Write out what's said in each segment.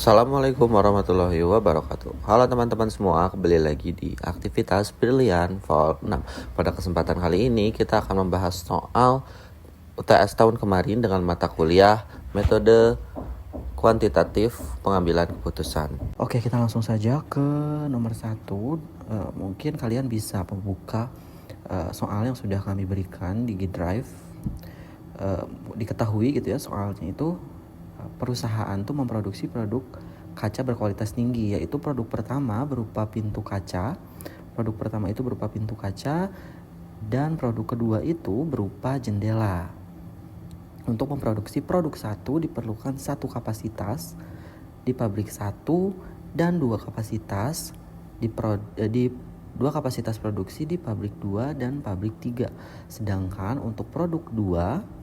Assalamualaikum warahmatullahi wabarakatuh. Halo teman-teman semua, kembali lagi di aktivitas Brilian Vol 6. Pada kesempatan kali ini kita akan membahas soal UTS tahun kemarin dengan mata kuliah metode kuantitatif pengambilan keputusan. Oke, kita langsung saja ke nomor 1. Mungkin kalian bisa membuka soal yang sudah kami berikan di G-Drive. Diketahui gitu ya, soalnya itu perusahaan tuh memproduksi produk kaca berkualitas tinggi, yaitu produk pertama berupa pintu kaca. Produk pertama itu berupa pintu kaca dan produk kedua itu berupa jendela. Untuk memproduksi produk satu diperlukan satu kapasitas di pabrik 1 dan dua kapasitas dua kapasitas produksi di pabrik 2 dan pabrik 3. Sedangkan untuk produk 2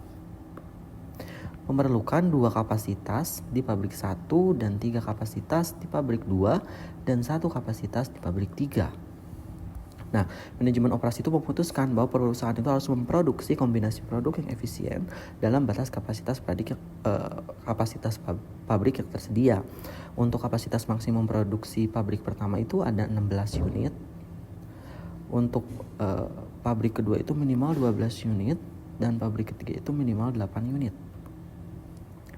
memerlukan 2 kapasitas di pabrik 1 dan 3 kapasitas di pabrik 2 dan 1 kapasitas di pabrik 3. Nah, manajemen operasi itu memutuskan bahwa perusahaan itu harus memproduksi kombinasi produk yang efisien dalam batas kapasitas pabrik yang tersedia. Untuk kapasitas maksimum produksi pabrik pertama itu ada 16 unit. Untuk pabrik kedua itu minimal 12 unit dan pabrik ketiga itu minimal 8 unit.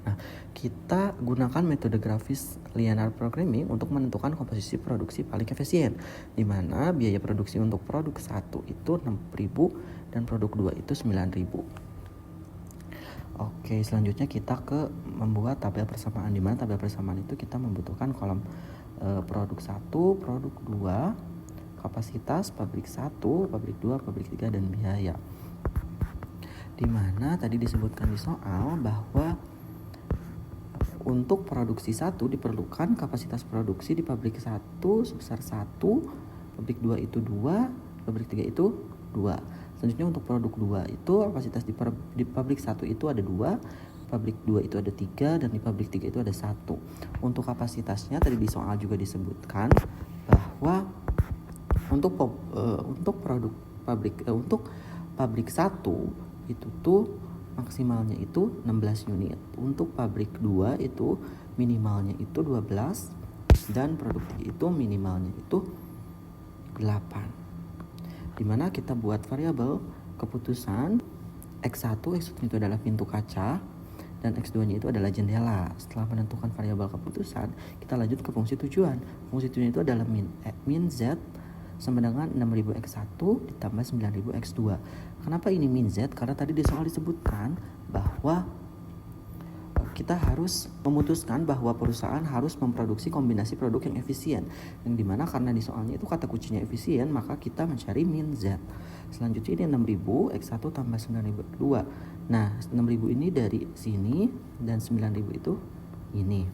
Nah, kita gunakan metode grafis linear programming untuk menentukan komposisi produksi paling efisien, di mana biaya produksi untuk produk 1 itu 6.000 dan produk 2 itu 9.000. Oke, selanjutnya kita ke membuat tabel persamaan, di mana tabel persamaan itu kita membutuhkan kolom produk 1, produk 2, kapasitas pabrik 1, pabrik 2, pabrik 3 dan biaya. Di mana tadi disebutkan di soal bahwa untuk produksi 1 diperlukan kapasitas produksi di pabrik 1 sebesar 1, pabrik 2 itu 2, pabrik 3 itu 2. Selanjutnya untuk produk 2 itu kapasitas di pabrik 1 itu ada 2, pabrik 2 itu ada 3, dan di pabrik 3 itu ada 1. Untuk kapasitasnya tadi di soal juga disebutkan bahwa untuk pabrik 1 itu tuh maksimalnya itu 16 unit. Untuk pabrik 2 itu minimalnya itu 12 dan produk 3 itu minimalnya itu 8. Dimana kita buat variabel keputusan X1 itu adalah pintu kaca dan X2 nya itu adalah jendela. Setelah menentukan variabel keputusan, kita lanjut ke fungsi tujuan. Fungsi tujuan itu adalah min Z sama dengan 6.000 X1 ditambah 9.000 X2. Kenapa ini min Z? Karena tadi di soal disebutkan bahwa kita harus memutuskan bahwa perusahaan harus memproduksi kombinasi produk yang efisien. Yang dimana karena di soalnya itu kata kuncinya efisien, maka kita mencari min Z. Selanjutnya ini 6.000 X1 tambah 9.000 X2. Nah, 6.000 ini dari sini dan 9.000 itu ini.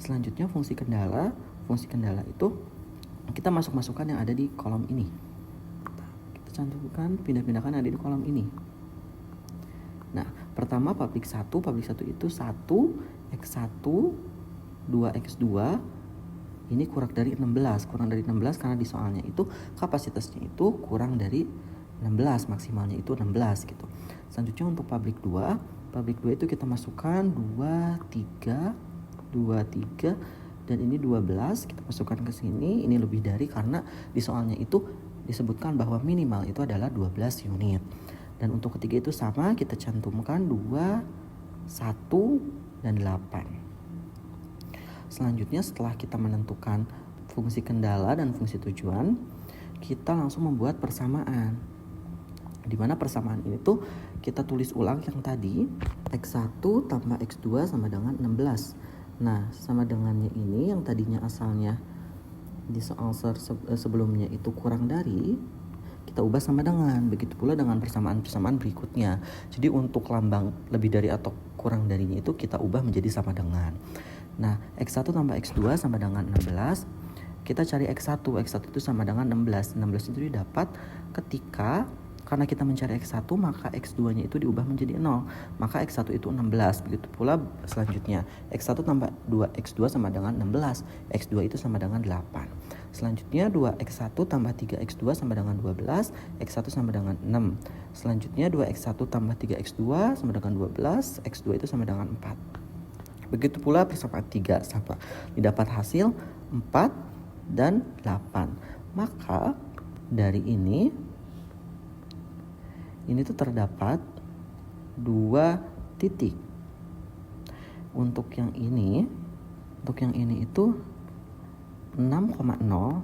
Selanjutnya fungsi kendala. Fungsi kendala itu kita masukkan yang ada di kolom ini. Kita cantumkan, pindah-pindahkan yang ada di kolom ini. Nah, pertama pabrik 1 itu 1 X1 2 X2 ini kurang dari 16 karena di soalnya itu kapasitasnya itu kurang dari 16, maksimalnya itu 16 gitu. Selanjutnya untuk pabrik 2 itu kita masukkan 2 3 dan ini 12 kita masukkan ke sini. Ini lebih dari karena di soalnya itu disebutkan bahwa minimal itu adalah 12 unit. Dan untuk ketiga itu sama, kita cantumkan 2, 1, dan 8. Selanjutnya setelah kita menentukan fungsi kendala dan fungsi tujuan, kita langsung membuat persamaan. Di mana persamaan ini tuh kita tulis ulang yang tadi, X1 tambah X2 sama dengan 16. Nah, sama dengannya ini yang tadinya asalnya di soal sebelumnya itu kurang dari, kita ubah sama dengan. Begitu pula dengan persamaan berikutnya. Jadi untuk lambang lebih dari atau kurang darinya itu kita ubah menjadi sama dengan. Nah, X1 tambah X2 sama dengan 16. Kita cari X1 itu sama dengan 16. 16 itu didapat ketika karena kita mencari X1 maka X2 nya itu diubah menjadi 0. Maka X1 itu 16. Begitu pula selanjutnya X1 tambah 2X2 sama dengan 16. X2 itu sama dengan 8. Selanjutnya 2X1 tambah 3X2 sama dengan 12. X1 sama dengan 6. Selanjutnya 2X1 tambah 3X2 sama dengan 12. X2 itu sama dengan 4. Begitu pula persamaan 3 sama. Didapat hasil 4 dan 8. Maka dari ini tuh terdapat 2 titik. Untuk yang ini itu 6,0.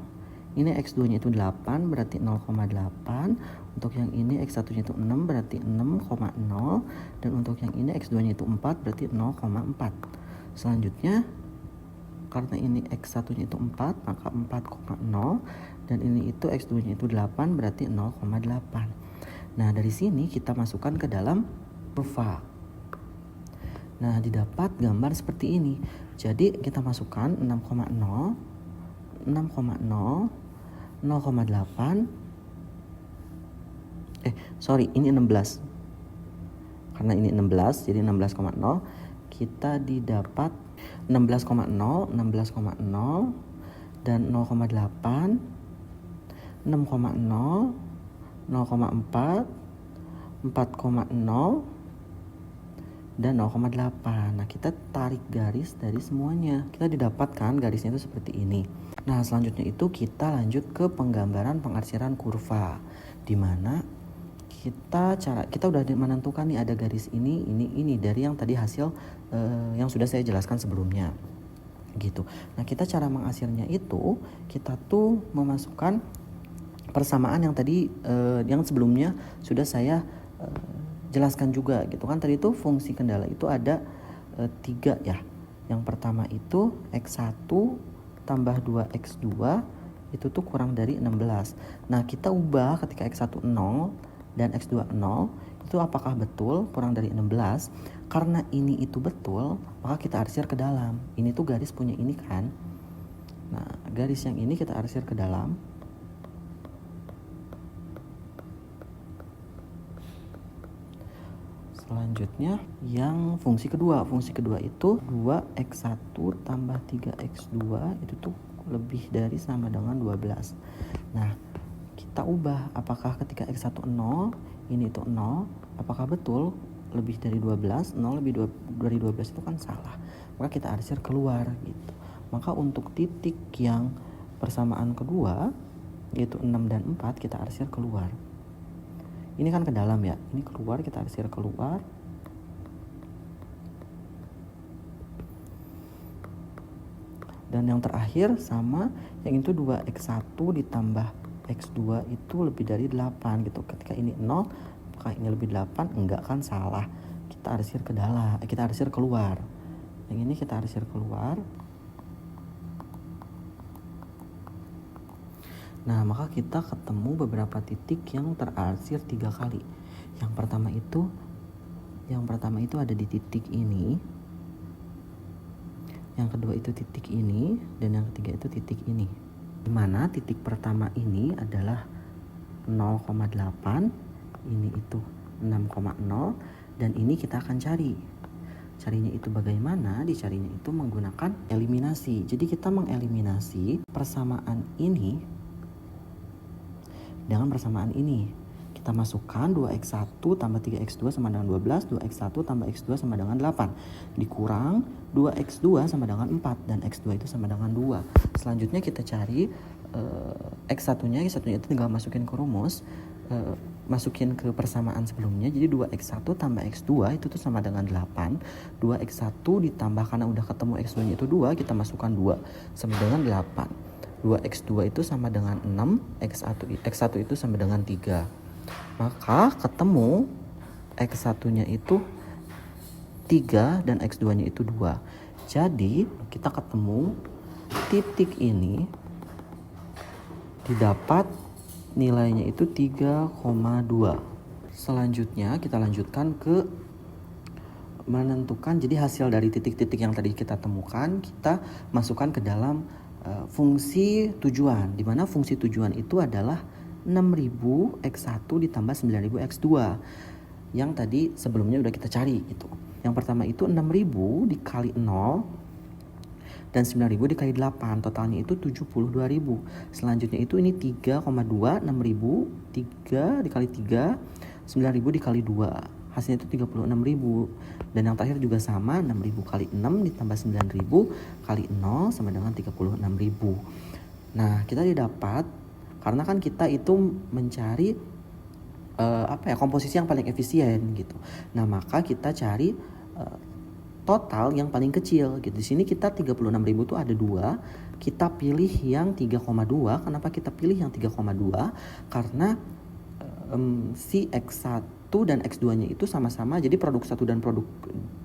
Ini X2-nya itu 8 berarti 0,8. Untuk yang ini X1-nya itu 6 berarti 6,0. Dan untuk yang ini X2-nya itu 4 berarti 0,4. Selanjutnya karena ini X1-nya itu 4 maka 4,0. Dan ini itu X2-nya itu 8 berarti 0,8. Nah dari sini kita masukkan ke dalam kurva. Nah didapat gambar seperti ini. Jadi kita masukkan 6,0, 0,8, ini 16. Karena ini 16, jadi 16,0. Kita didapat 16,0, 16,0, dan 0,8, 6,0, 0,4, 4,0, dan 0,8. Nah kita tarik garis dari semuanya. Kita didapatkan garisnya itu seperti ini. Nah selanjutnya itu kita lanjut ke penggambaran pengarsiran kurva, dimana kita udah menentukan nih ada garis ini dari yang tadi hasil yang sudah saya jelaskan sebelumnya gitu. Nah kita cara mengarsirnya itu kita tuh memasukkan persamaan yang tadi yang sebelumnya sudah saya jelaskan juga gitu kan. Tadi itu fungsi kendala itu ada 3 ya. Yang pertama itu X1 tambah 2X2 itu tuh kurang dari 16. Nah kita ubah ketika X1 0 dan X2 0 itu apakah betul kurang dari 16. Karena ini itu betul maka kita arsir ke dalam. Ini tuh garis punya ini kan. Nah garis yang ini kita arsir ke dalam. Selanjutnya yang fungsi kedua itu 2X1 tambah 3X2 itu tuh lebih dari sama dengan 12. Nah kita ubah apakah ketika X1 0 ini itu 0, apakah betul lebih dari 12, 0 lebih dari 12 itu kan salah, maka kita arsir keluar gitu. Maka untuk titik yang persamaan kedua yaitu 6 dan 4 kita arsir keluar. Ini kan ke dalam ya, ini keluar, kita arsir keluar. Dan yang terakhir sama, yang itu 2X1 ditambah X2 itu lebih dari 8 gitu. Ketika ini 0, apakah ini lebih 8? Enggak kan, salah. Kita arsir ke dalam, kita arsir keluar. Yang ini kita arsir keluar. Nah, maka kita ketemu beberapa titik yang terarsir 3 kali. Yang pertama itu ada di titik ini. Yang kedua itu titik ini, dan yang ketiga itu titik ini. Dimana titik pertama ini adalah 0,8, ini itu 6,0, dan ini kita akan cari. Carinya itu bagaimana? Dicarinya itu menggunakan eliminasi. Jadi kita mengeliminasi persamaan ini dengan persamaan ini. Kita masukkan 2X1 tambah 3X2 sama dengan 12, 2X1 tambah X2 sama dengan 8, dikurang 2X2 sama dengan 4, dan X2 itu sama dengan 2. Selanjutnya kita cari X1-nya itu tinggal masukin ke rumus, masukin ke persamaan sebelumnya. Jadi 2X1 tambah X2 itu tuh sama dengan 8. 2X1 ditambah karena udah ketemu X2-nya itu 2, kita masukkan 2 sama dengan 8. 2X2 itu sama dengan 6, X1 itu sama dengan 3. Maka ketemu X1-nya itu 3 dan X2-nya itu 2. Jadi kita ketemu titik ini didapat nilainya itu 3,2. Selanjutnya kita lanjutkan ke menentukan, jadi hasil dari titik-titik yang tadi kita temukan kita masukkan ke dalam fungsi tujuan, di mana fungsi tujuan itu adalah 6.000 X1 ditambah 9.000 X2 yang tadi sebelumnya udah kita cari gitu. Yang pertama itu 6.000 dikali 0 dan 9.000 dikali 8, totalnya itu 72.000. Selanjutnya itu ini 3,2, 6.000, 3 dikali 3, 9.000 dikali 2. hasilnya itu 36.000. Dan yang terakhir juga sama, 6.000 kali 6 ditambah 9.000 kali 0 sama dengan 36.000. Nah, kita didapat karena kan kita itu mencari komposisi yang paling efisien gitu. Nah, maka kita cari total yang paling kecil gitu. Di sini kita 36.000 tuh ada 2. Kita pilih yang 3,2. Kenapa kita pilih yang 3,2? Karena si X1 dan X2-nya itu sama-sama, jadi produk 1 dan produk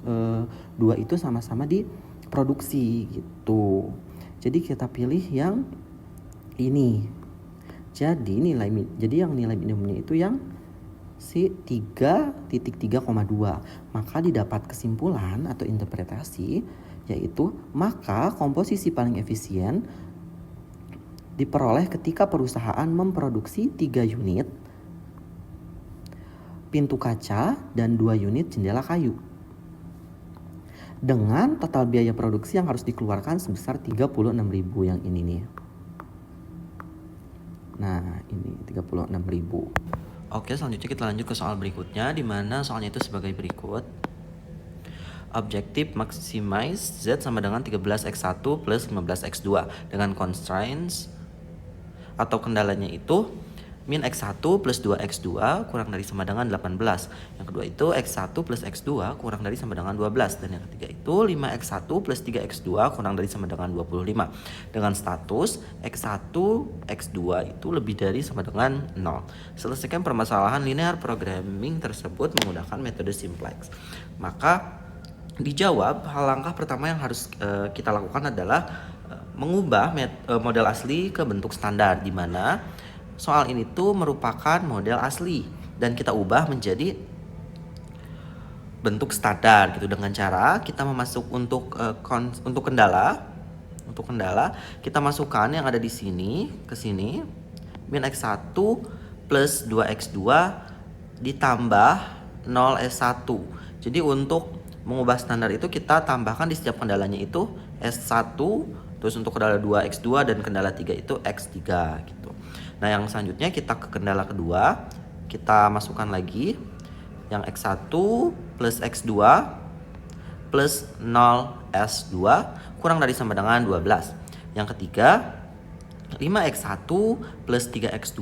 2 itu sama-sama diproduksi gitu. Jadi kita pilih yang ini. Jadi yang nilai minimumnya itu yang si 3.3,2. Maka didapat kesimpulan atau interpretasi, yaitu maka komposisi paling efisien diperoleh ketika perusahaan memproduksi 3 unit pintu kaca dan 2 unit jendela kayu dengan total biaya produksi yang harus dikeluarkan sebesar 36.000 yang ini nih. Nah, ini 36.000. Oke, selanjutnya kita lanjut ke soal berikutnya, di mana soalnya itu sebagai berikut. Objektif maximize Z sama dengan 13x1 plus 15x2 dengan constraints atau kendalanya itu min x1 plus 2x2 kurang dari sama dengan 18. Yang kedua itu x1 plus x2 kurang dari sama dengan 12. Dan yang ketiga itu 5x1 plus 3x2 kurang dari sama dengan 25. Dengan status x1, x2 itu lebih dari sama dengan 0. Selesaikan permasalahan linear programming tersebut menggunakan metode simplex. Maka dijawab, langkah pertama yang harus kita lakukan adalah mengubah model asli ke bentuk standar, di mana soal ini tuh merupakan model asli dan kita ubah menjadi bentuk standar gitu dengan cara kita memasuk untuk kendala kita masukkan yang ada di sini ke sini, min x1 plus 2x2 ditambah 0s1. Jadi untuk mengubah standar itu kita tambahkan di setiap kendalanya itu S1, terus untuk kendala 2x2 dan kendala 3 itu x3 gitu. Nah, yang selanjutnya kita ke kendala kedua, kita masukkan lagi yang x1 plus x2 plus 0s2 kurang dari sama dengan 12. Yang ketiga 5x1 plus 3x2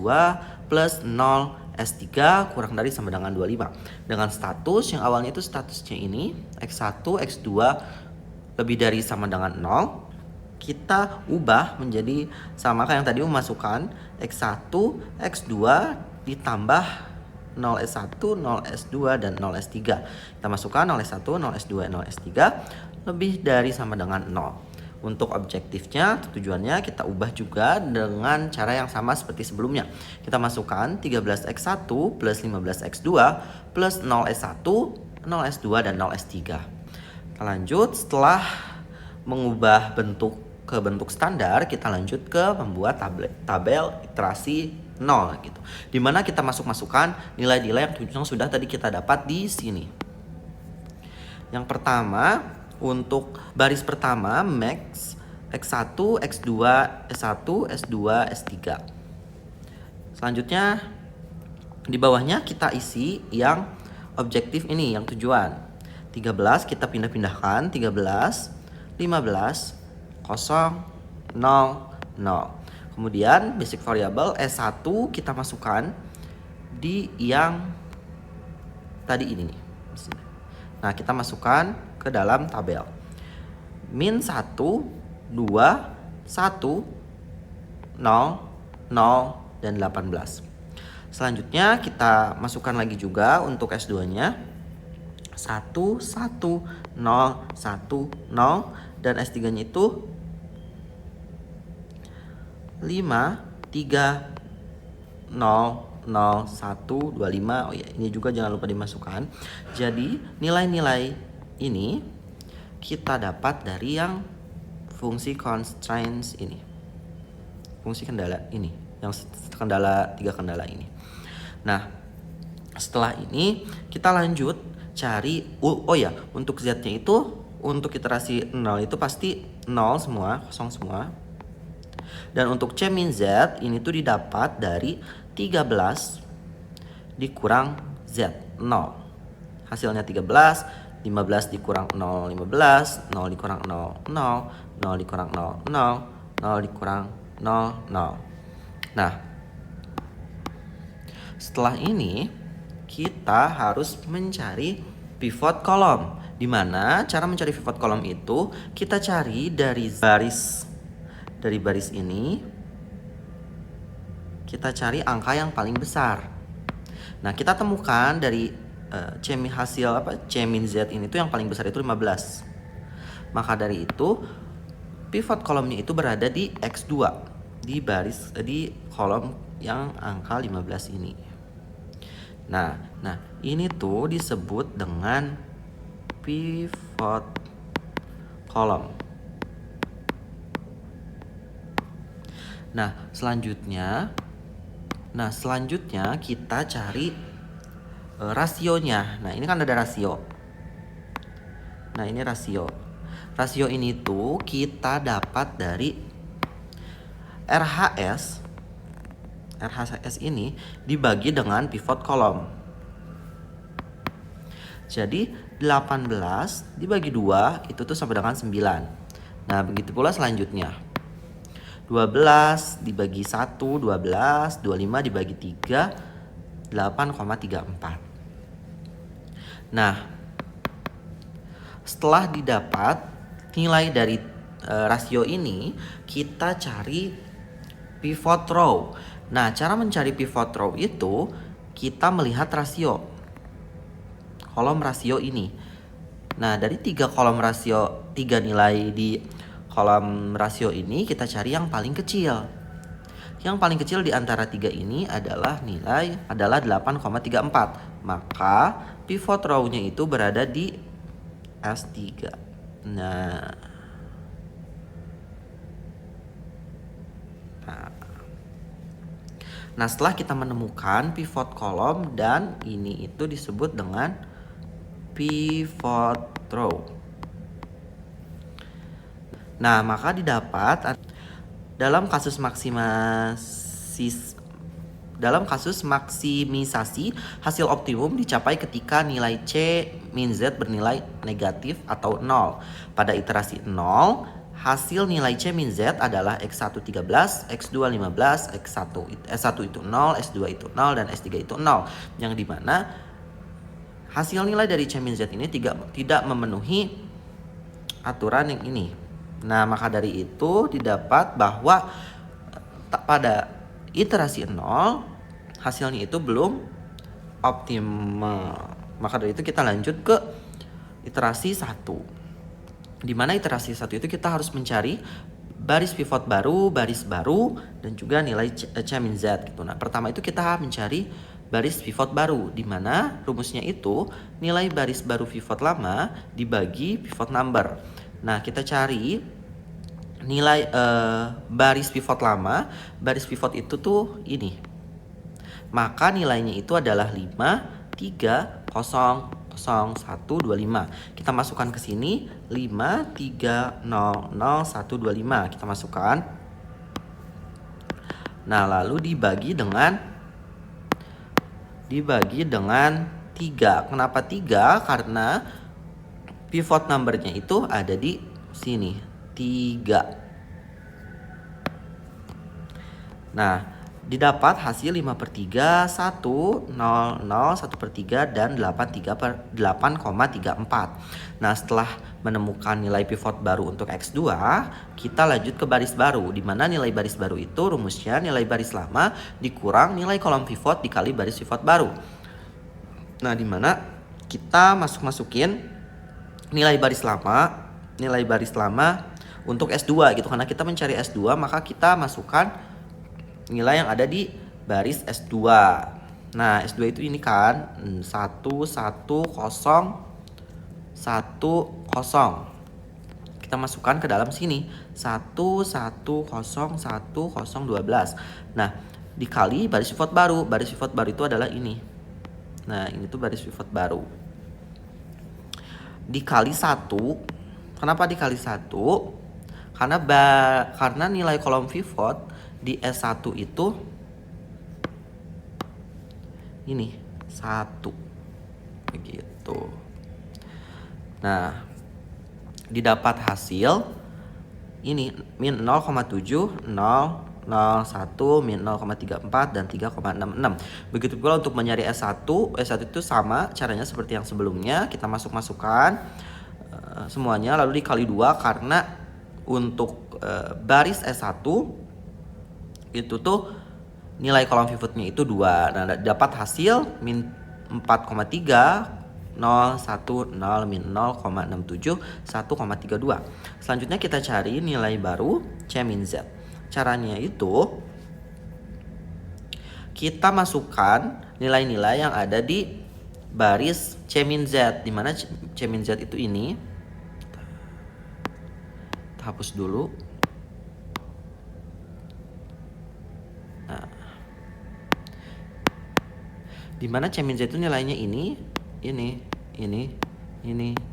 plus 0s3 kurang dari sama dengan 25. Dengan status yang awalnya itu statusnya ini x1, x2 lebih dari sama dengan 0, kita ubah menjadi sama kayak yang tadi memasukkan x1, x2 ditambah 0s1, 0s2 dan 0s3. Kita masukkan 0s1, 0s2, 0s3 lebih dari sama dengan 0. Untuk objektifnya, tujuannya kita ubah juga dengan cara yang sama seperti sebelumnya. Kita masukkan 13x1 plus 15x2 plus 0s1, 0s2 dan 0s3. Kita lanjut, setelah mengubah bentuk ke bentuk standar, kita lanjut ke membuat tabel iterasi 0 gitu. Dimana kita masukkan nilai-nilai yang sudah tadi kita dapat di sini. Yang pertama, untuk baris pertama max x1, x2, s1, s2, s3. Selanjutnya di bawahnya kita isi yang objektif ini, yang tujuan. 13 kita pindah-pindahkan, 13, 15, 0, 0. Kemudian basic variable S1 kita masukkan di yang tadi ini nih. Nah, kita masukkan ke dalam tabel. Min 1, 2, 1, 0, 0, dan 18. Selanjutnya kita masukkan lagi juga untuk S2-nya 1, 1, 0, 1, 0, dan S3-nya itu 5, 3, 0, 0, 1, 25. Oh ya, ini juga jangan lupa dimasukkan. Jadi nilai-nilai ini kita dapat dari yang fungsi constraints ini, fungsi kendala ini, yang kendala 3 kendala ini. Nah, setelah ini kita lanjut cari untuk Z-nya itu, untuk iterasi 0 itu pasti 0 semua, kosong semua. Dan untuk C min Z ini tuh didapat dari 13 dikurang Z, 0. Hasilnya 13, 15 dikurang 0, 15, 0 dikurang 0, 0, 0 dikurang 0, 0, 0 dikurang 0, 0. Nah, setelah ini kita harus mencari pivot kolom. Di mana cara mencari pivot kolom itu kita cari dari baris ini, kita cari angka yang paling besar. Nah, kita temukan dari C min Z ini tuh yang paling besar itu 15. Maka dari itu pivot kolomnya itu berada di X2, di kolom yang angka 15 ini. Nah, ini tuh disebut dengan pivot kolom. Nah, selanjutnya kita cari rasionya. Nah, ini kan ada rasio. Nah, ini rasio. Rasio ini tuh kita dapat dari RHS ini dibagi dengan pivot kolom. Jadi 18 dibagi 2 itu tuh sama dengan 9. Nah, begitu pula selanjutnya. 12 dibagi 1, 12, 25 dibagi 3, 8,34. Nah, setelah didapat nilai dari rasio ini, kita cari pivot row. Nah, cara mencari pivot row itu kita melihat rasio, kolom rasio ini. Nah, dari 3 nilai di kolom rasio ini kita cari yang paling kecil. Yang paling kecil di antara 3 ini adalah 8,34. Maka pivot row-nya itu berada di S3. Nah, setelah kita menemukan pivot kolom dan ini itu disebut dengan pivot row. Nah, maka didapat dalam kasus maksimisasi hasil optimum dicapai ketika nilai C min Z bernilai negatif atau 0. Pada iterasi 0, hasil nilai C min Z adalah X1 13, X2 15, S1 itu 0, S2 itu 0, dan S3 itu 0. Yang dimana hasil nilai dari C min Z ini tidak memenuhi aturan yang ini. Nah, maka dari itu didapat bahwa pada iterasi 0 hasilnya itu belum optimal. Maka dari itu kita lanjut ke iterasi 1. Di mana iterasi 1 itu kita harus mencari baris pivot baru, baris baru, dan juga nilai C min Z gitu. Nah, pertama itu kita mencari baris pivot baru, di mana rumusnya itu nilai baris baru pivot lama dibagi pivot number. Nah, kita cari nilai baris pivot lama. Baris pivot itu tuh ini. Maka nilainya itu adalah 5, 3, 0, 0, 1, 25. Kita masukkan ke sini 5, 3, 0, 0, 1, 25. Kita masukkan. Nah, lalu dibagi dengan 3. Kenapa 3? Karena pivot numbernya itu ada di sini, 3. Nah, didapat hasil 5/3, 1, 0, 0, 1/3, dan 8,34. Nah, setelah menemukan nilai pivot baru untuk X2, kita lanjut ke baris baru, di mana nilai baris baru itu rumusnya nilai baris lama dikurang nilai kolom pivot dikali baris pivot baru. Nah, di mana kita masukin nilai baris lama untuk S2 gitu. Karena kita mencari S2, maka kita masukkan nilai yang ada di baris S2. Nah, S2 itu ini kan 1, 1, 0, 1, 0. Kita masukkan ke dalam sini 1, 1, 0, 1, 0, 12. Nah, dikali baris pivot baru. Baris pivot baru itu adalah ini. Nah, ini tuh baris pivot baru. Dikali 1. Kenapa dikali 1? Karena nilai kolom pivot di S1 itu ini 1. Begitu. gitu. Nah, didapat hasil ini min 0,7, 0, 0,1, min 0,34 dan 3,66. Begitu pula untuk mencari S1. S1 itu sama caranya seperti yang sebelumnya. Kita masukkan semuanya lalu dikali 2 karena untuk baris S1 itu tuh nilai kolom pivotnya itu 2. Nah, dapat hasil min 4,3, 0, 1, 0, min 0,67, 1,32. Selanjutnya kita cari nilai baru C min Z. Caranya itu kita masukkan nilai-nilai yang ada di baris C min Z, di mana C min Z itu ini. Kita hapus dulu. Nah, di mana C min Z itu nilainya ini,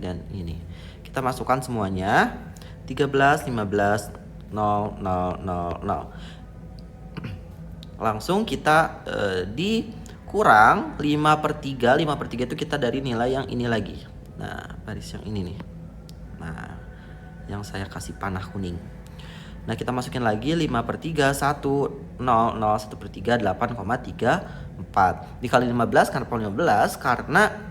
dan ini. Kita masukkan semuanya. 13, 15, 0, 0, 0, 0. Langsung kita dikurang 5/3. 5/3 itu kita dari nilai yang ini lagi. Nah, baris yang ini nih. Nah, yang saya kasih panah kuning. Nah, kita masukin lagi 5/3, 1, 0, 0, 1/3, 8,34. Dikali 15 karena 15 karena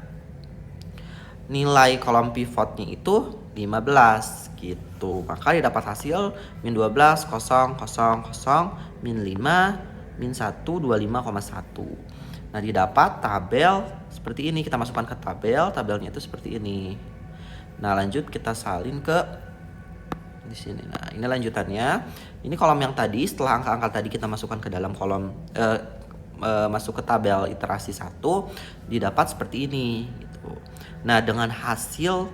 nilai kolom pivotnya itu 15 gitu. Maka didapat hasil min 12, 0, 0, 0, min 5, min 1, 25,1. Nah, didapat tabel seperti ini. Kita masukkan ke tabel. Tabelnya itu seperti ini. Nah, lanjut kita salin ke di sini. Nah, ini lanjutannya. Ini kolom yang tadi, setelah angka-angka tadi kita masukkan ke dalam kolom masuk ke tabel iterasi 1, didapat seperti ini gitu. Nah, dengan hasil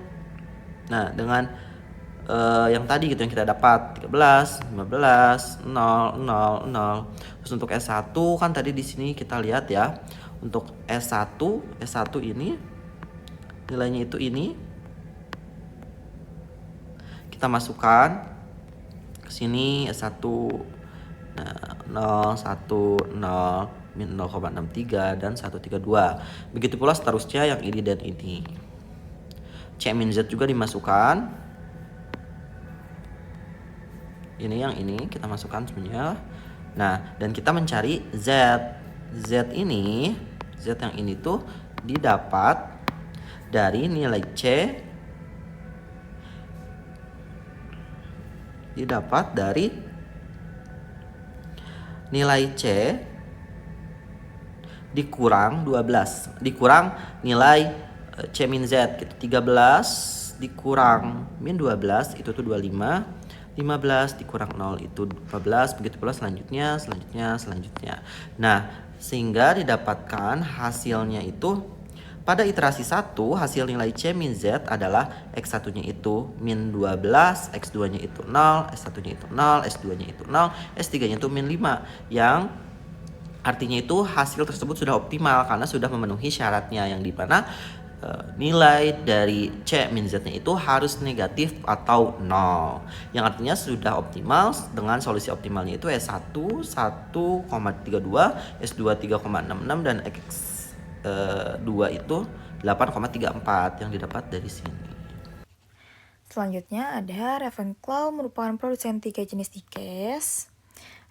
dengan yang tadi gitu yang kita dapat 13, 15, 0, 0, 0. Terus untuk S1 kan tadi di sini kita lihat ya. Untuk S1 ini nilainya itu ini. Kita masukkan ke sini S1. Nah, 0, 1, 0, min 0,63 dan 132. Begitu pula seterusnya yang ini dan ini. C min Z juga dimasukkan. Ini yang ini kita masukkan semuanya. Nah, dan kita mencari Z. Z yang ini tuh didapat dari nilai C. Didapat dari nilai C dikurang 12. Dikurang nilai C min Z gitu. 13 dikurang min 12 itu tuh 25. 15 dikurang 0 itu 14. Begitu pula selanjutnya. Nah, sehingga didapatkan hasilnya itu pada iterasi 1 hasil nilai C min Z adalah X1 nya itu min 12, X2 nya itu 0, S1 nya itu 0, S2 nya itu 0, S3 nya itu min 5. Yang artinya itu hasil tersebut sudah optimal karena sudah memenuhi syaratnya, yang dimana nilai dari C min Z nya itu harus negatif atau 0. Yang artinya sudah optimal. Dengan solusi optimalnya itu S1 1,32, S2 3,66 dan X2 itu 8,34 yang didapat dari sini. Selanjutnya ada Ravenclaw merupakan produsen 3 jenis diecast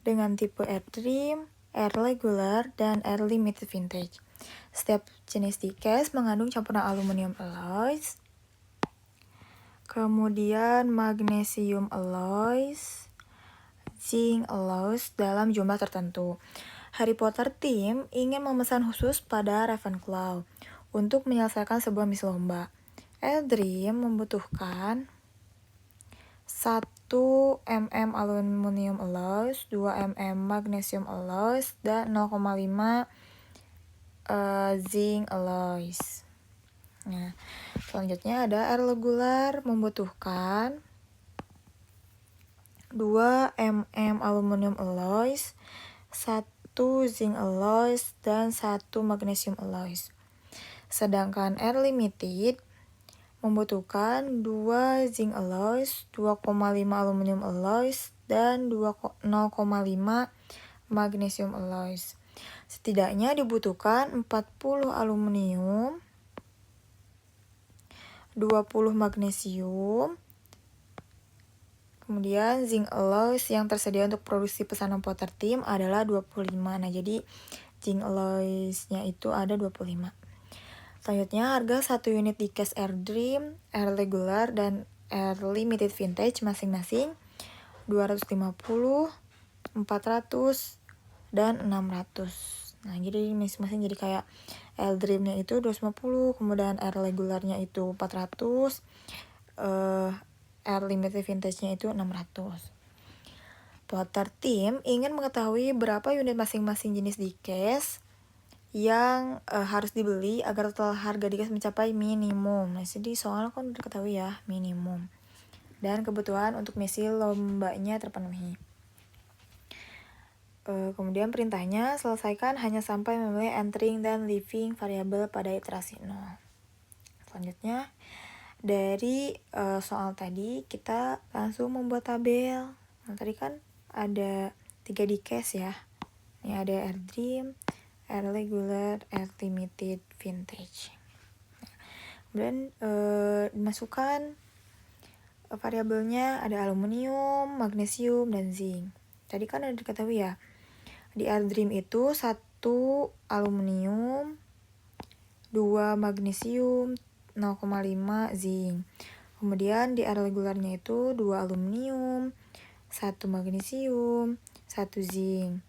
dengan tipe Air Dream, Air Regular, dan Air Limited Vintage. Setiap jenis diecast mengandung campuran aluminium alloys, kemudian magnesium alloys, zinc alloys dalam jumlah tertentu. Harry Potter Team ingin memesan khusus pada Ravenclaw untuk menyelesaikan sebuah misi lomba. Air Dream membutuhkan 1 mm aluminium alloys, 2 mm magnesium alloys, dan 0,5 zinc alloys. Nah, selanjutnya ada air regular membutuhkan 2 mm aluminium alloys, 1 zinc alloys, dan 1 magnesium alloys. Sedangkan air limited membutuhkan 2 zinc alloys, 2,5 aluminium alloys, dan 0,5 magnesium alloys. Setidaknya dibutuhkan 40 aluminium, 20 magnesium. Kemudian zinc alloys yang tersedia untuk produksi pesanan Pottertim adalah 25. Nah, jadi zinc alloys-nya itu ada 25. Selanjutnya, harga 1 unit diecast Air Dream, Air Regular, dan Air Limited Vintage masing-masing 250, 400, dan 600. Nah, jadi masing-masing jadi kayak Air Dream-nya itu 250, kemudian Air Regular-nya itu 400, Air Limited Vintage-nya itu 600. Pottertim ingin mengetahui berapa unit masing-masing jenis diecast yang harus dibeli agar total harga diecast mencapai minimum. Nah, jadi soalnya kan udah ketahui ya, minimum. Dan kebutuhan untuk misi lombanya terpenuhi. Kemudian perintahnya, selesaikan hanya sampai memilih entering dan leaving variabel pada iterasi 0. Selanjutnya, dari soal tadi kita langsung membuat tabel. Nah, tadi kan ada 3 diecast ya. Ini ada Air Dream, Air Regular, Air Limited, Vintage. Kemudian dimasukkan variabelnya ada aluminium, magnesium, dan zinc. Tadi kan ada diketahui ya, di Air Dream itu 1 aluminium, 2 magnesium, 0,5 zinc. Kemudian di Air Regularnya itu 2 aluminium, 1 magnesium, 1 zinc.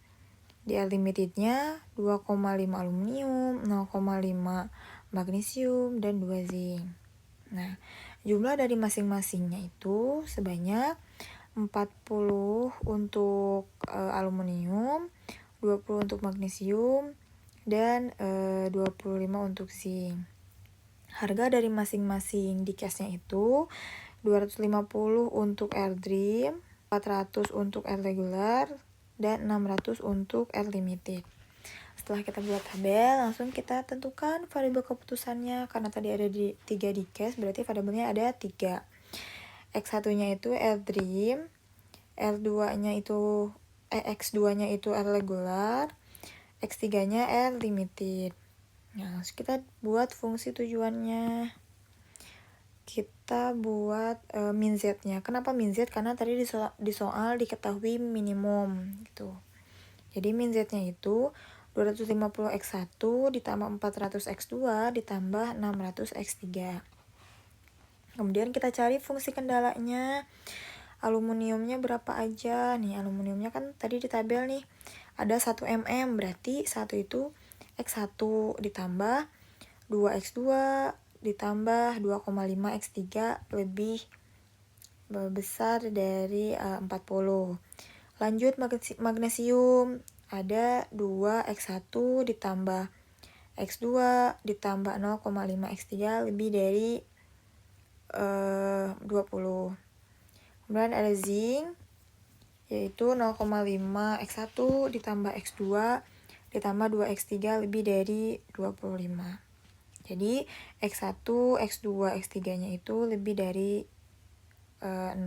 Di Air Limitednya 2,5 aluminium, 0,5 magnesium, dan 2 zinc. Nah, jumlah dari masing-masingnya itu sebanyak 40 untuk aluminium, 20 untuk magnesium, dan 25 untuk zinc. Harga dari masing-masing diecast-nya itu 250 untuk Air Dream, 400 untuk Air Regular, dan 600 untuk Air Limited. Setelah kita buat tabel, langsung kita tentukan variabel keputusannya. Karena tadi ada 3 diecast, berarti variabelnya ada 3. X1-nya itu Air Dream, X2-nya itu Air Regular, X3-nya Air Limited. Nah, kita buat fungsi tujuannya. Kita buat min z-nya. Kenapa min z? Karena tadi di soal diketahui minimum gitu. Jadi min z-nya itu 250 X1 ditambah 400 X2 ditambah 600 X3. Kemudian kita cari fungsi kendalanya. Aluminiumnya berapa aja? Nih, aluminiumnya kan tadi di tabel nih ada 1 mm, berarti 1 itu X1 ditambah 2 X2 ditambah 2,5 X3 lebih besar dari 40. Lanjut magnesium, ada 2 X1 ditambah X2 ditambah 0,5 X3 lebih dari 20. Kemudian ada zinc, yaitu 0,5 X1 ditambah X2 ditambah 2 X3 lebih dari 25. Jadi X1, X2, X3 nya itu lebih dari 0.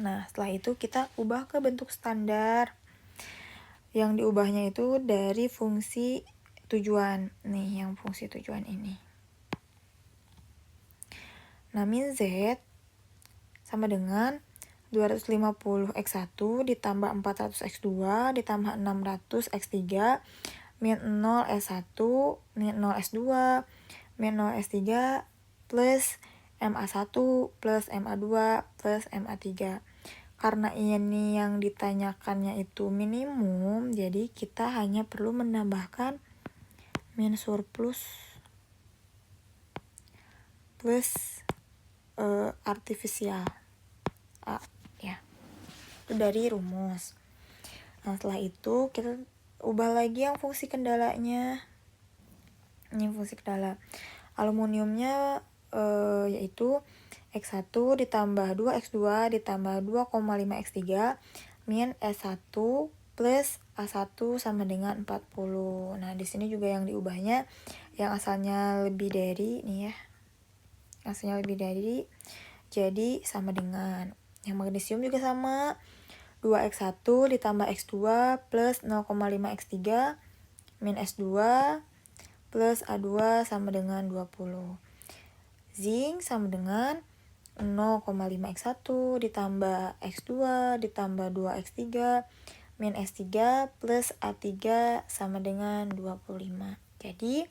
Nah, setelah itu kita ubah ke bentuk standar. Yang diubahnya itu dari fungsi tujuan. Nih, yang fungsi tujuan ini. Nah, min Z sama dengan 250 X1 ditambah 400 X2 ditambah 600 X3 min 0 S1 min 0 S2 min 0 S3 plus MA1 plus MA2 plus MA3. Karena ini yang ditanyakannya itu minimum, jadi kita hanya perlu menambahkan min surplus plus artifisial A, ya. Itu dari rumus. Nah, setelah itu kita ubah lagi yang fungsi kendalanya. Ini fungsi kendala. Aluminiumnya yaitu X1 ditambah 2X2 ditambah 2,5 X3 min S1 plus A1 sama dengan 40. Nah, di sini juga yang diubahnya yang asalnya lebih dari nih ya. Asalnya lebih dari jadi sama dengan yang magnesium juga sama 2X1 ditambah X2 plus 0,5 X3 min S2 plus A2 sama dengan 20. Zinc sama dengan 0,5x1 ditambah x2 ditambah 2x3 min S3 plus A3 sama dengan 25. Jadi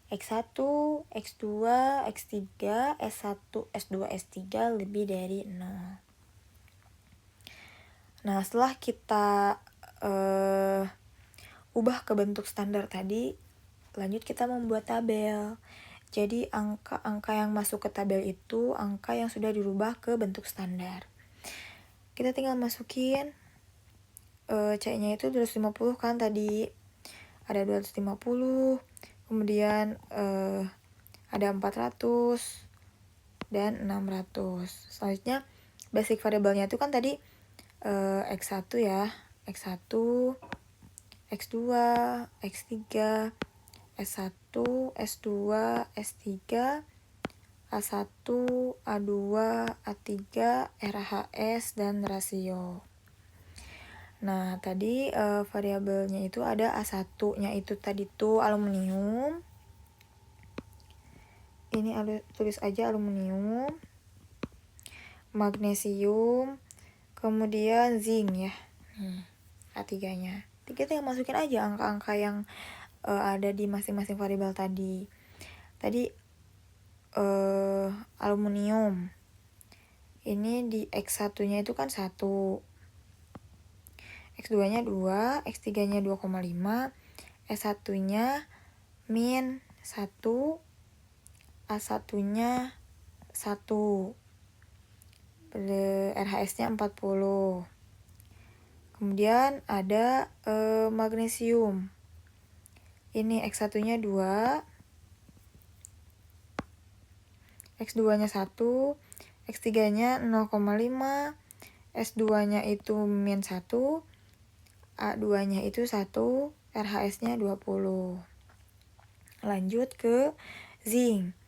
X1, X2, X3, S1, S2, S3 lebih dari 0. Nah, setelah kita ubah ke bentuk standar tadi, lanjut kita membuat tabel. Jadi angka-angka yang masuk ke tabel itu angka yang sudah dirubah ke bentuk standar. Kita tinggal masukin C-nya itu 250 kan tadi. Ada 250, kemudian ada 400 dan 600. Selanjutnya basic variabelnya itu kan tadi X1 ya, X1, X2, X3, S1, S2, S3, A1, A2, A3, RHS, dan rasio. Nah, tadi variabelnya itu ada A1-nya itu tadi tuh aluminium. Ini tulis aja aluminium, magnesium, kemudian zinc ya. A3-nya. Kita tinggal masukin aja angka-angka yang ada di masing-masing variabel tadi. Tadi aluminium. Ini di X1-nya itu kan 1. X2-nya 2, X3-nya 2,5, S1-nya min 1, A1-nya 1, RHS-nya 40. Kemudian ada magnesium. Ini X1-nya 2, X2-nya 1, X3-nya 0,5, S2-nya itu min 1, A2-nya itu 1, RHS-nya 20. Lanjut ke zinc.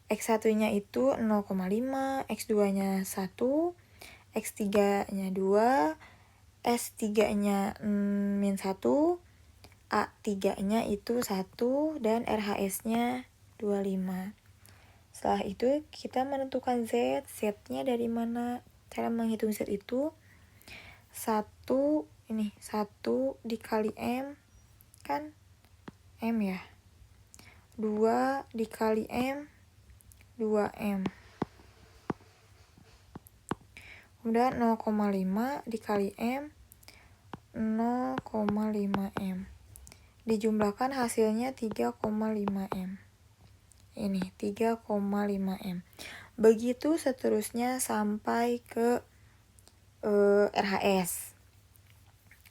X1-nya itu 0,5, X2-nya 1, X3-nya 2, S3-nya min 1, A3-nya itu 1, dan RHS-nya 25. Setelah itu kita menentukan Z. Z-nya dari mana? Cara menghitung Z itu 1 dikali M kan M ya. 2 dikali M 2M. Kemudian 0,5 dikali M 0,5M. Dijumlahkan hasilnya 3,5M. Ini 3,5M. Begitu seterusnya sampai ke RHS.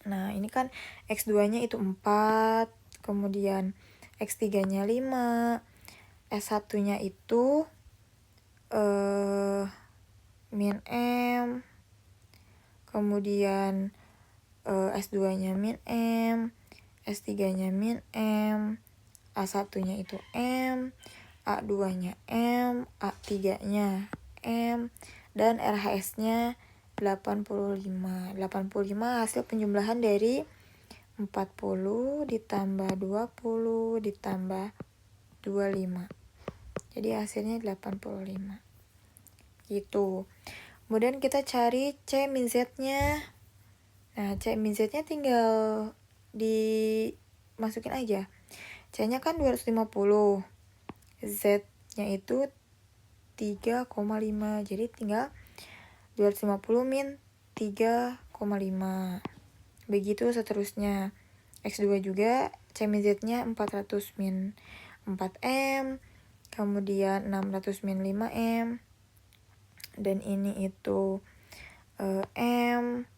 Nah, ini kan X2-nya itu 4, kemudian X3-nya 5, S1-nya itu min M, kemudian S2-nya min M, S3-nya min M, A1-nya itu M, A2-nya M, A3-nya M, dan RHS-nya 85. 85 hasil penjumlahan dari 40 ditambah 20 ditambah 25. Jadi hasilnya 85. Gitu. Kemudian kita cari C min Z-nya. Nah, C min Z-nya tinggal dimasukin aja. C-nya kan 250. Z-nya itu 3,5. Jadi tinggal 250 min 3,5. Begitu seterusnya. X2 juga C min Z-nya 400 min 4M, kemudian 600 min 5M, dan ini itu M,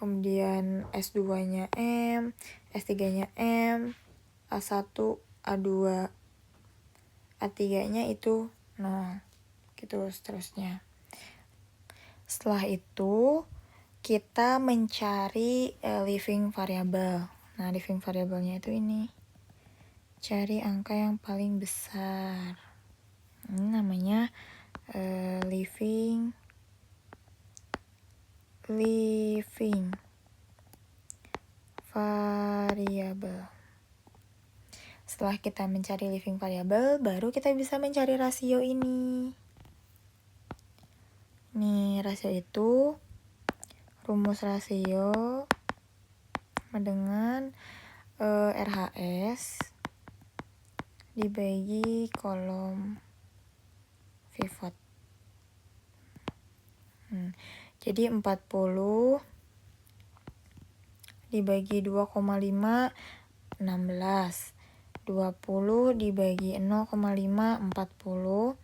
kemudian S2-nya M, S3-nya M, A1, A2, A3-nya itu 0. Gitu seterusnya. Setelah itu kita mencari living variable. Nah, living variabelnya itu ini. Cari angka yang paling besar. Ini namanya living variable. Setelah kita mencari living variable, baru kita bisa mencari rasio ini. Nih, rasio itu rumus rasio sama dengan RHS dibagi kolom pivot. Jadi 40 dibagi 2,5 16. 20 dibagi 0,5 40.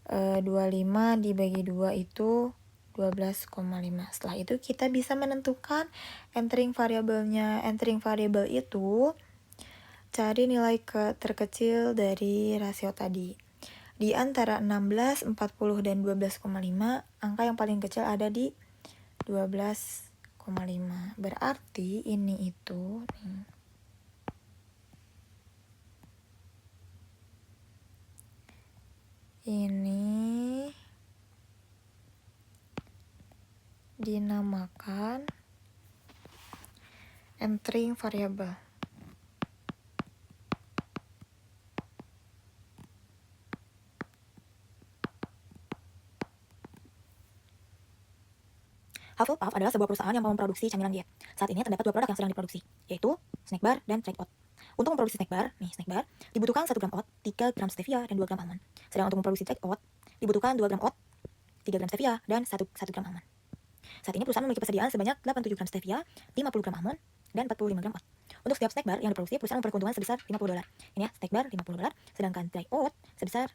25 dibagi 2 itu 12,5. Setelah itu kita bisa menentukan entering variabelnya. Entering variabel itu cari nilai terkecil dari rasio tadi. Di antara 16, 40, dan 12,5, angka yang paling kecil ada di 12,5. Berarti ini itu nih. Ini dinamakan entering variable. Hufflepuff adalah sebuah perusahaan yang memproduksi camilan diet. Saat ini terdapat 2 produk yang sedang diproduksi, yaitu snack bar dan Try Oat. Untuk memproduksi snack bar, dibutuhkan 1 gram oat, 3 gram stevia, dan 2 gram almond. Sedang untuk memproduksi Try Oat, dibutuhkan 2 gram oat, 3 gram stevia, dan 1 gram almond. Saat ini perusahaan memiliki persediaan sebanyak 87 gram stevia, 50 gram almond, dan 45 gram oat. Untuk setiap snack bar yang diproduksi, perusahaan memperoleh keuntungan sebesar $50. Ini ya, snack bar $50, sedangkan Try Oat sebesar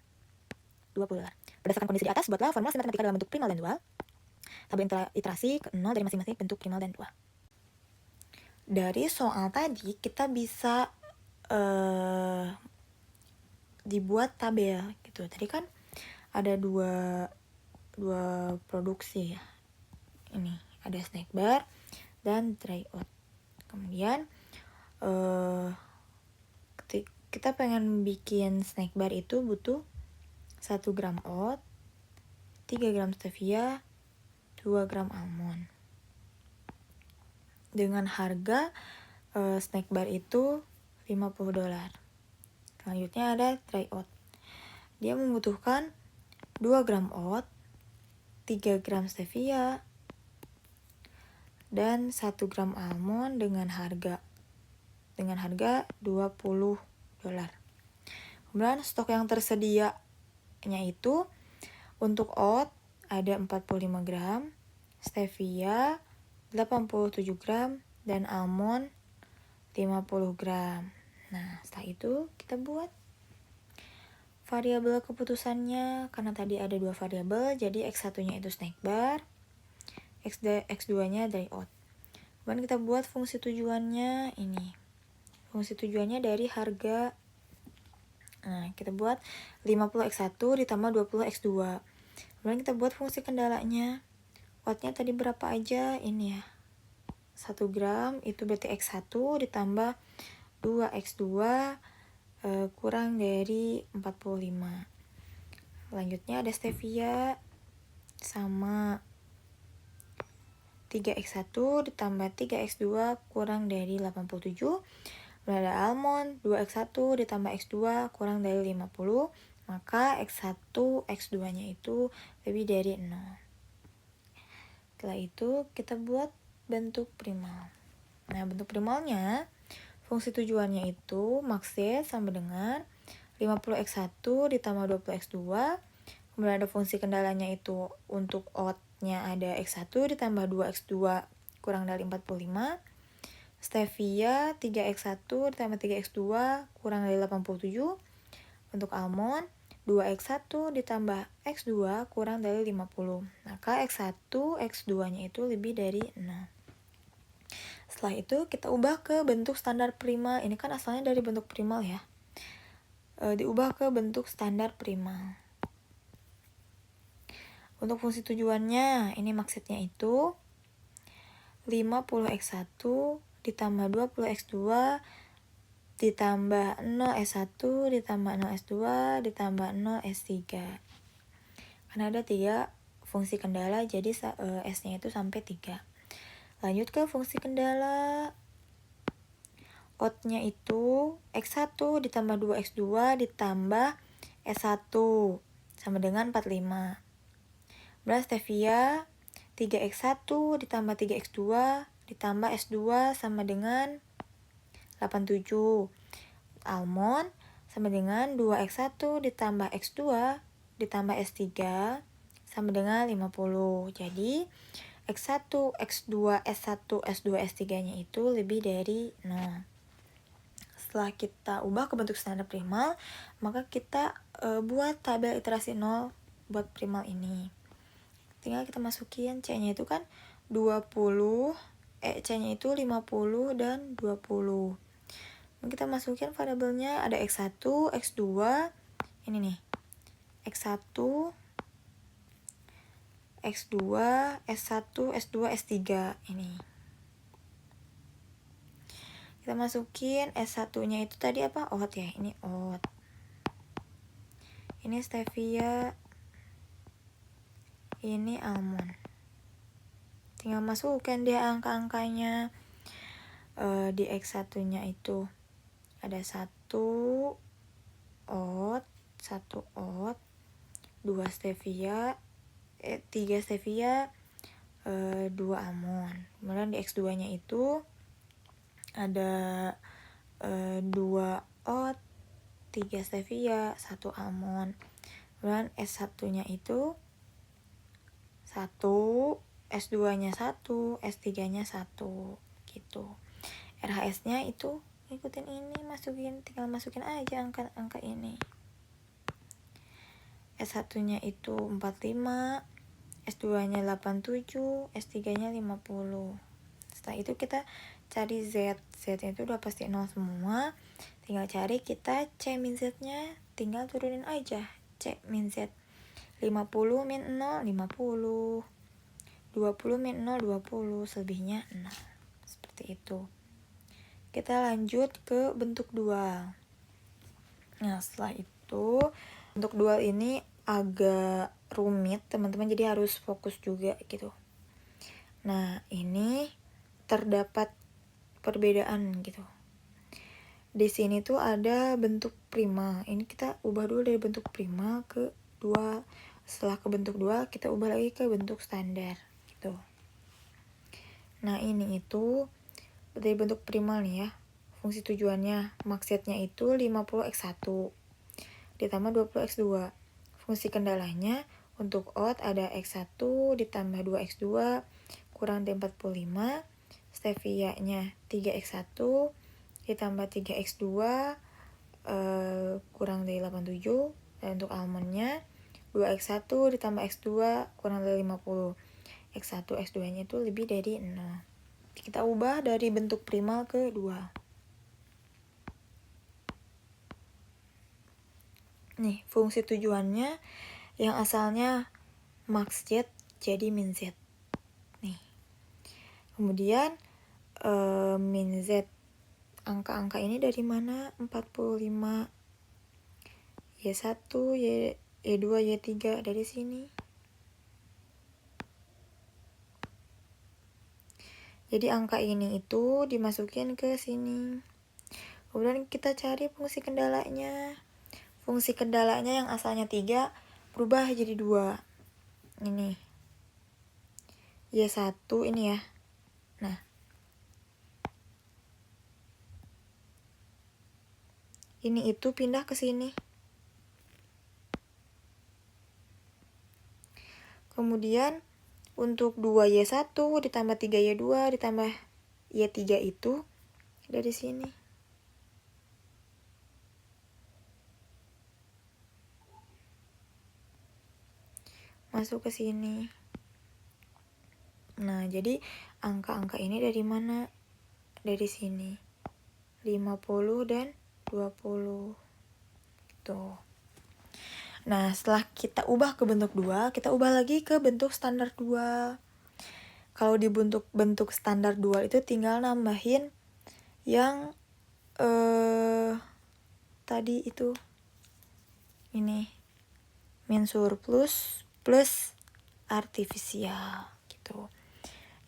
$20. Berdasarkan kondisi di atas, buatlah formula matematika dalam bentuk primal dan dual. Tabel iterasi ke 0 dari masing-masing bentuk primal dan dual. Dari soal tadi kita bisa dibuat tabel gitu. Tadi kan ada dua produksi ya. Ini ada snack bar dan Try Oat. Kemudian kita pengen bikin snack bar itu butuh 1 gram oat, 3 gram stevia, 2 gram almond. Dengan harga snack bar itu $50. Selanjutnya ada Try Oat. Dia membutuhkan 2 gram oat, 3 gram stevia, dan 1 gram almond dengan harga $20. Kemudian stok yang tersedianya itu untuk oat ada 45 gram, stevia 87 gram, dan almond 50 gram. Nah, setelah itu kita buat variabel keputusannya. Karena tadi ada 2 variabel, jadi X1-nya itu snack bar, X2-nya Try Oat. Kemudian kita buat fungsi tujuannya ini. Fungsi tujuannya dari harga. Nah, kita buat 50X1 ditambah 20X2. Kemudian kita buat fungsi kendalanya. Oatnya tadi berapa aja? Ini ya. 1 gram itu berarti X1 ditambah 2X2 kurang dari 45. Selanjutnya ada stevia sama 3X1 ditambah 3X2 kurang dari 87. Kemudian ada almond 2X1 ditambah X2 kurang dari 50. Maka X1, X2-nya itu lebih dari 0. Setelah itu kita buat bentuk primal. Nah, bentuk primalnya fungsi tujuannya itu max Z sama dengan 50X1 ditambah 20X2. Kemudian ada fungsi kendalanya itu untuk oat-nya ada X1 ditambah 2X2 kurang dari 45. Stevia 3X1 ditambah 3X2 kurang dari 87. Untuk almond 2X1 ditambah X2 kurang dari 50. Maka X1, X2-nya itu lebih dari 0. Setelah itu kita ubah ke bentuk standar primal. Ini kan asalnya dari bentuk primal ya. Diubah ke bentuk standar primal. Untuk fungsi tujuannya, ini maksudnya itu 50X1 ditambah 20X2 ditambah 0S1 ditambah 0S2 ditambah 0S3. Karena ada 3 fungsi kendala, jadi S-nya itu sampai 3. Lanjut ke fungsi kendala. Oat-nya itu X1 ditambah 2X2 ditambah S1 sama dengan 45. Kemudian stevia 3x1 ditambah 3x2 ditambah S2 sama dengan 87. Almond sama dengan 2x1 ditambah x2 ditambah S3 sama dengan 50. Jadi x1, x2, S1, S2, S3-nya itu lebih dari 0. Setelah kita ubah ke bentuk standar primal, maka kita buat tabel iterasi 0 buat primal ini. Tinggal kita masukin C-nya itu kan 20, C-nya itu 50 dan 20. Kita masukin variabelnya ada x1, x2, ini nih, x1, x2, S1, S2, S3 ini. Kita masukin S1-nya itu tadi apa? Oat ya, ini oat. Ini stevia, ini almond. Tinggal masukkan dia angka-angkanya. Di X1-nya itu ada 1 oat, 2 stevia, 3 stevia, 2 almond. Kemudian di X2-nya itu ada 2 oat, 3 stevia, 1 almond. Kemudian S1-nya itu 1, S2-nya 1, S3-nya 1 gitu. RHS-nya itu ikutin ini, tinggal masukin aja angka ini. S1-nya itu 45, S2-nya 87, S3-nya 50. Setelah itu kita cari Z. Z-nya itu udah pasti 0 semua. Tinggal cari kita C min Z-nya, tinggal turunin aja. C min Z. 50 min 0, 50. 20 min 0, 20. Selebihnya 0. Seperti itu. Kita lanjut ke bentuk dual. Nah, setelah itu bentuk dual ini agak rumit, teman-teman, jadi harus fokus juga gitu. Nah, ini terdapat perbedaan gitu. Di sini tuh ada bentuk primal. Ini kita ubah dulu dari bentuk primal ke dual. Setelah ke bentuk dual, kita ubah lagi ke bentuk standar gitu. Nah, ini itu dari bentuk primal nih ya. Fungsi tujuannya, maksudnya itu 50x1 ditambah 20x2. Fungsi kendalanya untuk oat ada x1 ditambah 2x2 kurang dari 45. Stevia-nya 3x1 ditambah 3x2 kurang dari 87. Dan untuk almondnya 2x1 ditambah x2 kurang dari 50. X1, x2-nya itu lebih dari 0. Kita ubah dari bentuk primal ke dual. Nih, fungsi tujuannya yang asalnya max Z jadi min Z. Nih. Kemudian min Z, angka-angka ini dari mana? 45, Y1, Y2, Y3 dari sini. Jadi angka ini itu dimasukin ke sini. Kemudian kita cari fungsi kendalanya. Fungsi kendalanya yang asalnya 3 berubah jadi 2. Ini Y1 ini ya. Nah, ini itu pindah ke sini. Kemudian untuk 2Y1 ditambah 3Y2 ditambah Y3 itu dari sini. Masuk ke sini. Nah, jadi angka-angka ini dari mana? Dari sini. 50 dan 20. Tuh. Nah, setelah kita ubah ke bentuk dual, kita ubah lagi ke bentuk standar dual. Kalau di bentuk standar dual itu tinggal nambahin yang tadi itu ini min surplus plus artifisial gitu.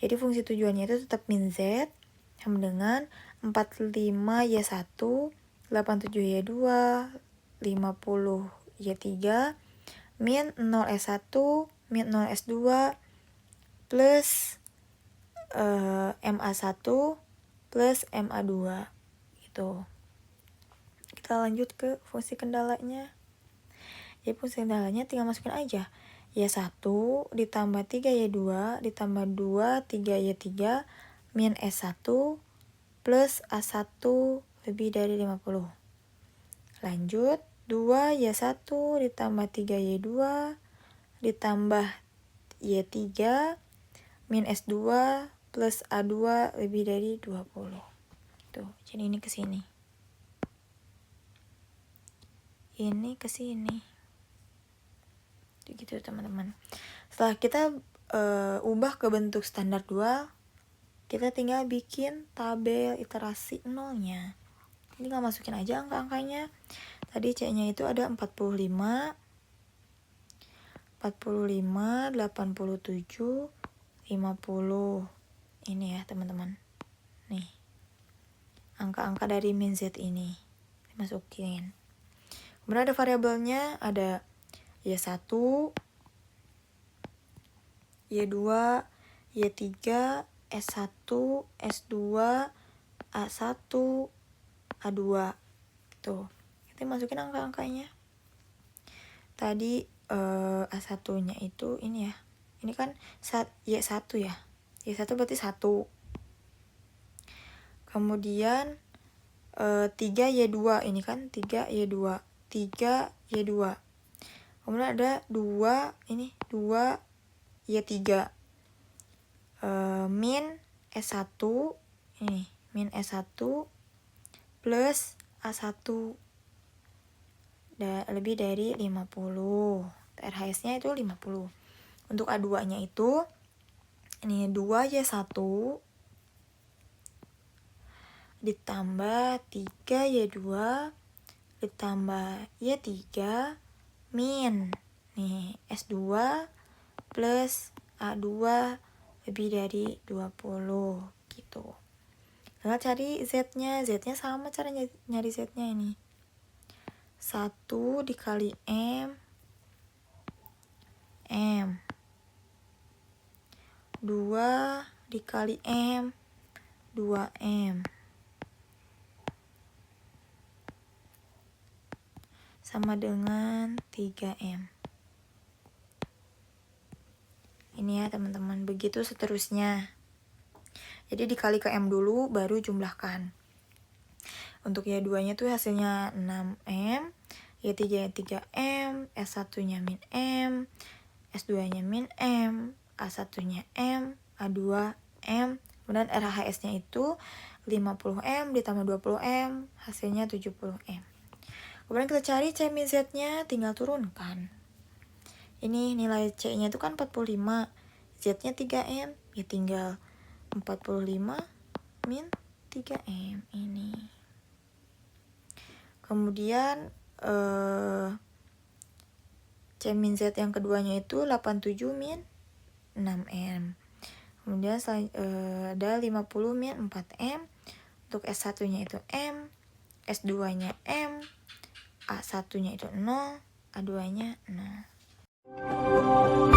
Jadi fungsi tujuannya itu tetap min Z sama dengan 45Y1, 87Y2, 50Y3 min 0S1 min 0 S2 plus MA1 plus MA2 gitu. Kita lanjut ke fungsi kendalanya. Ya fungsi kendalanya tinggal masukin aja. Y1 ditambah 3Y2 ditambah 2 3Y3 min S1 plus A1 lebih dari 50. Lanjut, 2Y1 ditambah 3Y2 ditambah Y3 min S2 plus A2 lebih dari 20. Tuh, jadi ini ke sini. Ini ke sini. Gitu teman-teman. Setelah kita ubah ke bentuk standar 2, kita tinggal bikin tabel iterasi nolnya. Ini tinggal masukin aja angka-angkanya. Tadi C-nya itu ada 45, 87, 50. Ini ya teman-teman. Nih. Angka-angka dari min Z ini dimasukin. Kemudian ada variabelnya, ada Y1, Y2, Y3, S1, S2, A1, A2. Tuh, kita masukin angka-angkanya. Tadi A1-nya itu ini ya. Ini kan Y1 ya. Y1 berarti 1. Kemudian 3Y2 ini kan 3Y2. 3Y2. Kemudian ada 2 ini 2Y3. Min S1 ini min S1 plus A1 lebih dari 50. RHS-nya itu 50. Untuk A2-nya itu ini 2Y1 ditambah 3Y2 ditambah Y3 min nih S2 plus A2 lebih dari 20 gitu. Tinggal cari Z-nya. Z-nya sama cara nyari Z-nya ini. 1 dikali M 2 dikali M 2M sama dengan 3M. Ini ya teman-teman, begitu seterusnya. Jadi dikali ke M dulu, baru jumlahkan. Untuk Y2-nya tuh hasilnya 6M, Y3-nya 3M, S1-nya min M, S2-nya min M, A1-nya M, A2 M, kemudian RHS-nya itu 50M ditambah 20M, hasilnya 70M. Kemudian kita cari C min Z-nya, tinggal turunkan. Ini nilai C-nya itu kan 45, Z-nya 3M, ya tinggal 45 min 3M ini. Kemudian C min Z yang keduanya itu 87 min 6M. Kemudian ada 50 min 4M. Untuk S1-nya itu M, S2-nya M, A1-nya itu 0, A2-nya 0.